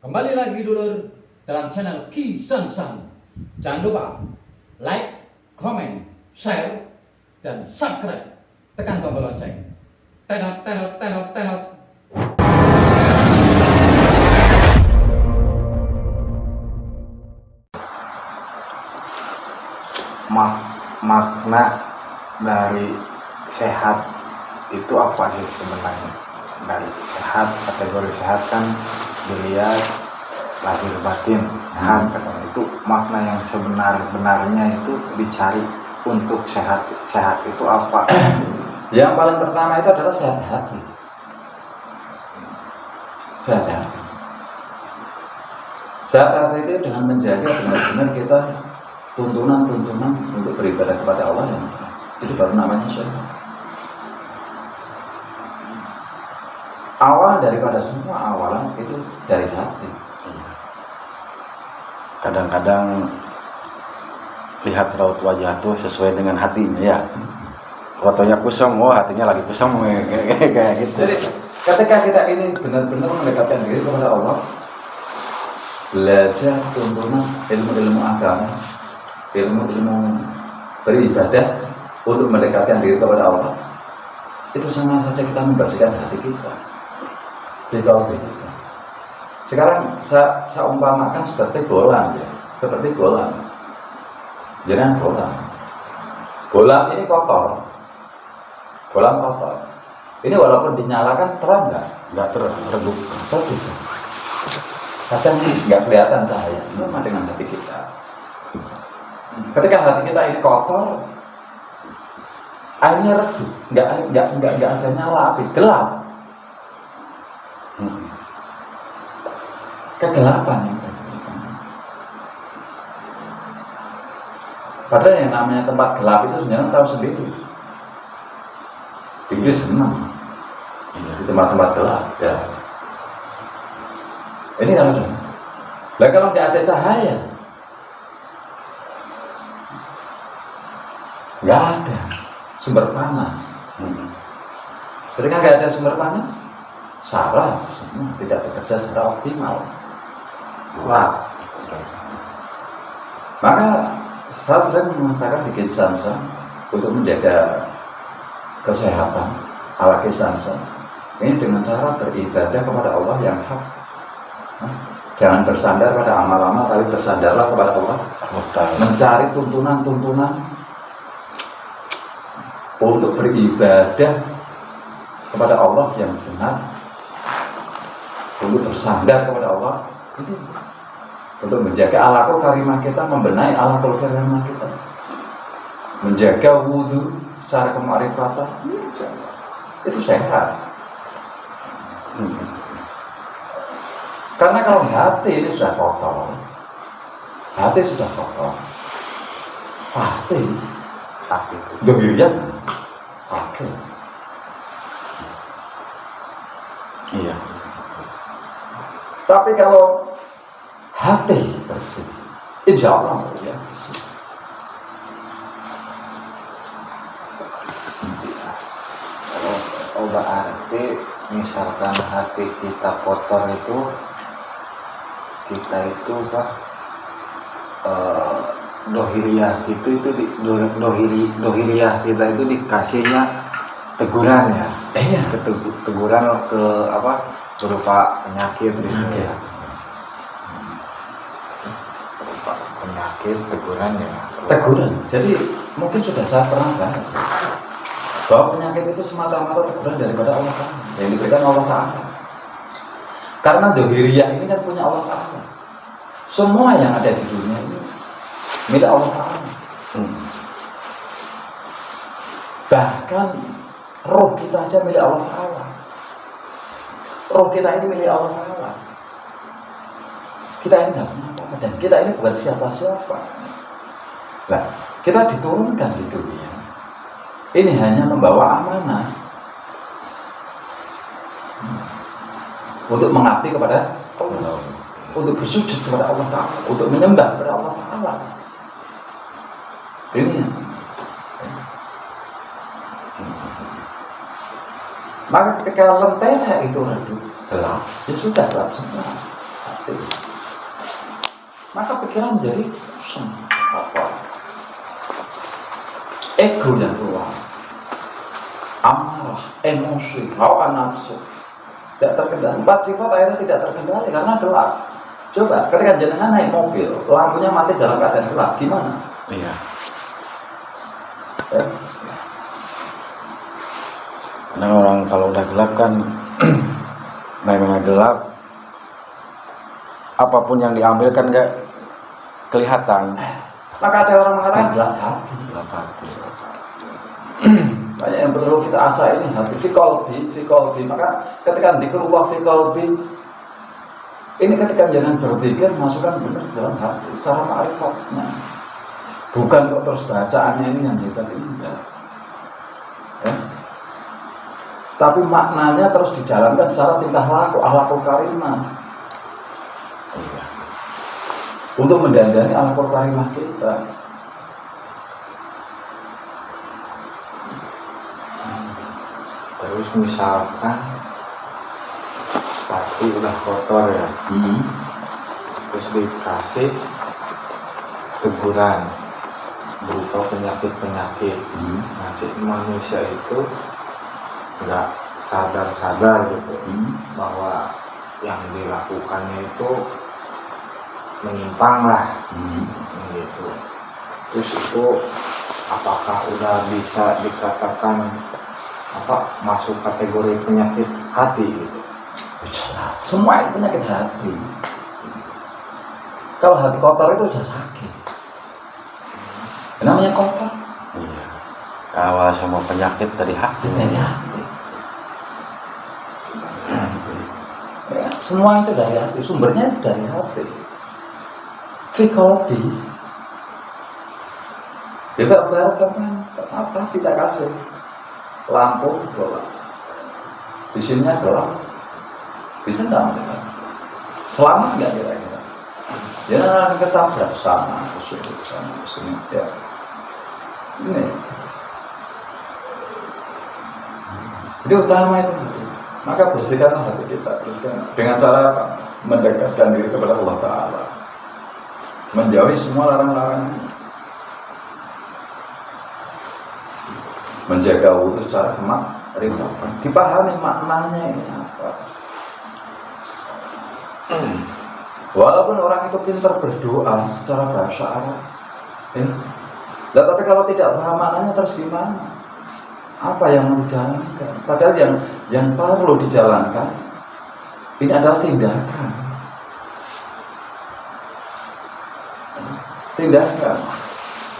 Kembali lagi dulur dalam channel Ki San San. Jangan lupa like, comment, share, dan subscribe. Tekan tombol lonceng. Tenot, tenot, tenot, tenot. Makna dari sehat itu apa sih sebenarnya? Dari sehat, kategori sehat kan dilihat lahir batin sehat, katanya. Itu makna yang sebenarnya itu dicari untuk sehat itu apa? Yang paling pertama itu adalah sehat hati. Sehat hati. Sehat hati itu dengan menjaga benar-benar kita tuntunan-tuntunan untuk beribadah kepada Allah yang jelas. Itu baru namanya sehat. Awal daripada semua awalan itu dari hati. Kadang-kadang lihat raut wajah tuh sesuai dengan hatinya ya. Fotonya kusam, oh hatinya lagi kusam kayak gitu. Jadi ketika kita ini benar-benar mendekatkan diri kepada Allah, belajar tuntunan ilmu-ilmu agama, ilmu-ilmu beribadah untuk mendekatkan diri kepada Allah, itu sama saja kita membersihkan hati kita. Kita. Sekarang saya umpamakan seperti bola ya, seperti bola. Jangan bola. Bola ini kotor. Bola kotor. Ini walaupun dinyalakan terang nggak terang, redup. Kadang nggak kelihatan cahaya. Sama dengan hati kita. Ketika hati kita ini kotor, airnya redup, nggak ada nyala api, gelap. Kegelapan yang padahal yang namanya tempat gelap itu sebenarnya tahu sendiri. Iblis senang di tempat-tempat gelap ya. Ini kalau nggak ada cahaya, nggak ada sumber panas. Ketika nggak ada sumber panas, saraf semua tidak bekerja secara optimal. Wah. Maka saya sering mengatakan di Kinsansa untuk menjaga kesehatan ala Kinsansa ini dengan cara beribadah kepada Allah yang hak. Jangan bersandar pada amal-amal, tapi bersandarlah kepada Allah. Mencari tuntunan-tuntunan untuk beribadah kepada Allah yang benar, untuk bersandar kepada Allah. Ini untuk menjaga alaqul karimah kita, membenahi alaqul karimah kita, menjaga wudhu secara kemarifatan, itu sehat. Karena kalau hati ini sudah kotor, pasti sakit. Dohiriyah sakit. Iya. Tapi kalau hati bersih, insya Allah ya bersih. Oh, berarti misalkan hati kita kotor itu, kita itu dohiriyah dohiriyah kita itu dikasihnya teguran ya. Iya. Teguran ke apa? Berupa penyakit gitu ya. Berupa penyakit teguran ya. Teguran. Jadi mungkin sudah saya pernah bahas bahwa penyakit itu semata-mata teguran daripada Allah Ta'ala yang diberikan Allah Ta'ala. Karena dohiriyah ini kan punya Allah Ta'ala. Semua yang ada di dunia ini milik Allah Ta'ala. Bahkan roh kita aja milik Allah Ta'ala. Roh kita ini milik Allah Ta'ala. Kita ini nggak punya apa-apa, dan kita ini bukan siapa-siapa. Nah, kita diturunkan di dunia ini hanya membawa amanah untuk mengabdi kepada Allah, untuk bersujud kepada Allah Ta'ala, untuk menyembah kepada Allah Ta'ala. Ini maka ketika lentera itu redup gelap, ya sudah gelap semua. hati. Maka pikiran menjadi kosong, kotor. Ego yang keluar, amarah, emosi, hawa nafsu tidak terkendali. 4 sifat akhirnya tidak terkendali karena gelap. Coba ketika jenengan naik mobil, lampunya mati dalam keadaan gelap, gimana? Iya. Ya. Karena orang kalau udah gelap kan namanya gelap, apapun yang diambil kan nggak kelihatan. Maka ada orang mengatakan gelap hati. Gelap hati. Banyak yang perlu kita asah ini hati. Fikolbi. Maka ketika dikerubah fikolbi, ini ketika jangan berpikir masukkan benar dalam hati secara ma'rifatnya. Bukan kok terus bacaannya ini yang hebat, enggak. Ya. Tapi maknanya terus dijalankan secara tingkah laku, akhlakul karimah. Iya. Untuk mendandani akhlakul karimah kita. Terus misalkan hati udah kotor ya, terus dikasih teguran berupa penyakit-penyakit. Nah, si manusia itu nggak sadar gitu bahwa yang dilakukannya itu menyimpang lah, gitu. Terus itu apakah udah bisa dikatakan masuk kategori penyakit hati gitu? Semua itu penyakit hati. Kalau hati kotor itu sudah sakit. Namanya kotor. Iya. Awal semua penyakit dari hati. Dari hati. Ya, semua itu dari hati. Sumbernya itu dari hati. Fikologi. Juga barat apa kita kasih lampu gelap, di sininya gelap, bisa enggak? Selamat nggak kira-kira? Jangan ketabrak sana kesini. Ya. Ini. Jadi utama itu. Maka bersihkanlah hati kita. Bersihkan dengan cara apa? Mendekatkan diri kepada Allah Ta'ala, menjauhi semua larang-larangan, menjaga wudhu secara ringan, dipahami maknanya ini apa. Walaupun orang itu pintar berdoa secara bahasa Arab, tapi kalau tidak paham maknanya terus gimana? Apa yang mau dijalankan? Padahal yang perlu dijalankan ini adalah tindakan.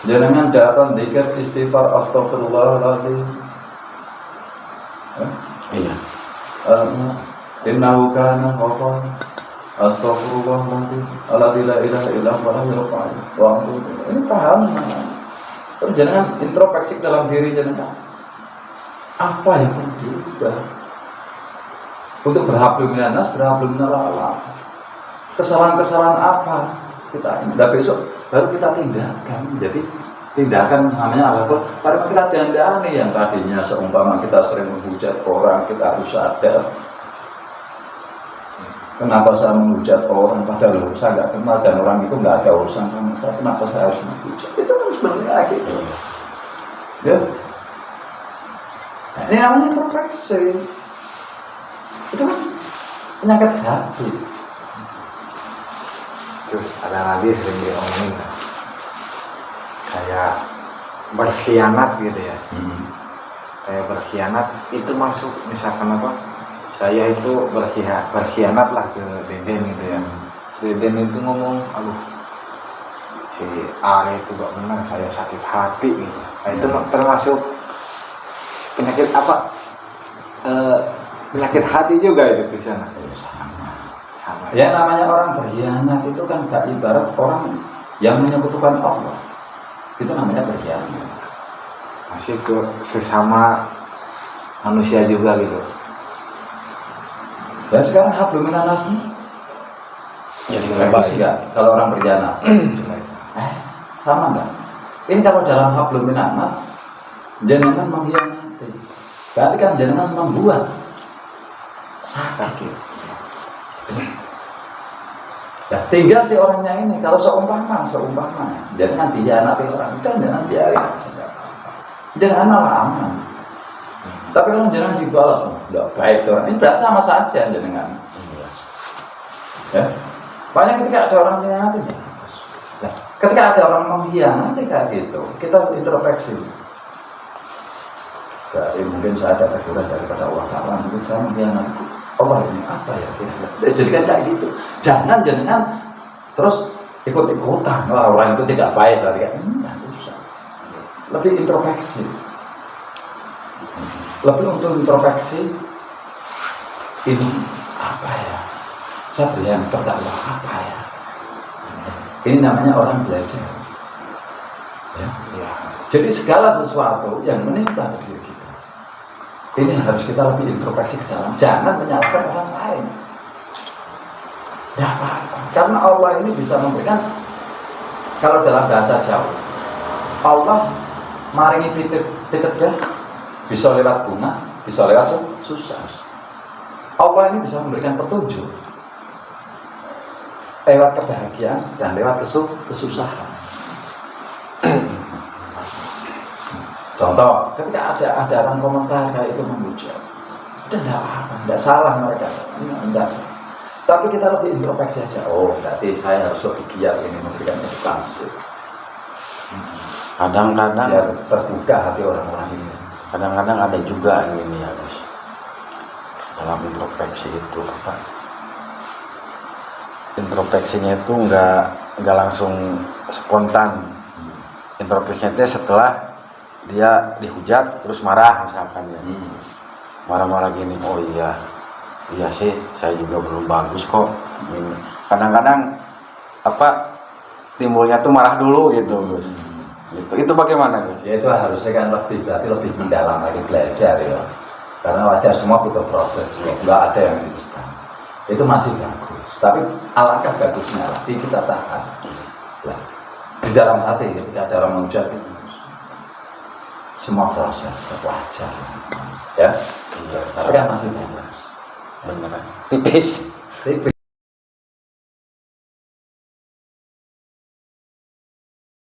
Jangan datang zikir istighfar astagfirullahaladzim. Iya. Innahu kana ghafar astagfirullahaladzim alladzi la ilaha illa huwa. Ini paham. Terus jangan introspeksi dalam diri jangan. Apa yang perlu diubah? Untuk berhablum minan nas, berhablum minallah. Kesalahan-kesalahan apa kita ini? Dan besok baru kita tindakan. Jadi tindakan namanya apa? Karena kita dandani yang tadinya seumpama kita sering menghujat orang, kita harus sadar. Kenapa saya menghujat orang padahal saya nggak kenal dan orang itu nggak ada urusan sama saya? Kenapa saya harus menghujat? Itu kan sebenarnya gitu. Ya. Nah, ini namanya introspeksi. Itu kan penyakit hati. Terus ada lagi sering diomongin kayak berkhianat gitu ya. Kayak berkhianat itu masuk misalkan apa? Saya itu berkhianat lah ke Deden gitu ya. Si Deden itu ngomong, aduh si A itu gak benar, saya sakit hati gitu. Nah, itu termasuk penyakit apa? Penyakit hati juga itu di sana. Sama. Ya namanya orang berkhianat itu kan gak ibarat orang yang menyekutukan Allah. Itu namanya berkhianat. Masih ke sesama manusia juga gitu. Dan sekarang hablum minan nas ini Jadi bagus enggak kalau orang berkhianat? Sama enggak? Ini kalau dalam hablum minan nas jangan mengkhianati. Berarti kan jangan membuat sakit. tinggal si orangnya ini kalau seumpama jangan dihianati orang, jangan biarin aja, jangan malah aman. Tapi kalau jangan dibalas, tidak baik orang ini berarti sama saja dengan. Ya, banyak ketika ada orang mengkhianati, nah, ketika ada orang mengkhianati kayak gitu, kita introspeksi. Dari mungkin saya ada teguran daripada Allah Taala, mungkin saya mengkhianati. Allah ini apa ya? Jadi kan kayak gitu. Jangan terus ikut-ikutan. Wah, orang itu tidak baik berarti kan. Enggak usah. Lebih introspeksi. Lebih untuk introspeksi ini apa ya? Saya yang berdakwah apa ya? Ini namanya orang belajar. Ya. Jadi segala sesuatu yang menimpa diri kita, ini harus kita lebih introspeksi ke dalam. Jangan menyalahkan orang lain. Ya apa-apa. Karena Allah ini bisa memberikan, kalau dalam bahasa Jawa, Allah maringi pitedeh bisa lewat bunga, bisa lewat susah. Allah ini bisa memberikan petunjuk lewat kebahagiaan dan lewat kesusahan. Contoh, ketika ada orang komentar kayak itu memuja, itu tidak apa, tidak salah mereka, tidak salah. Tapi kita lebih introspeksi aja. Oh, berarti saya harus lebih giat ini memberikan edukasi. Kadang-kadang ya, terbuka hati orang-orang ini. Kadang-kadang ada juga ini ya, Gus. Dalam introspeksi itu apa? Introspeksinya itu nggak langsung spontan. Introspeksinya itu setelah dia dihujat terus marah misalkan ya, marah-marah gini, oh iya sih saya juga belum bagus kok ini. Kadang-kadang apa timbulnya tuh marah dulu gitu, itu bagaimana Gus? Ya itu harusnya kan berarti lebih mendalam lagi belajar ya, karena wajar semua butuh proses ya, nggak ada yang instan. Itu masih bagus, tapi alangkah bagusnya lagi kita tahan lah di dalam hati ketika ada orang menghujat itu. Semua proses wajar, ya. Tapi kan masih bagus. Beneran. Tipis.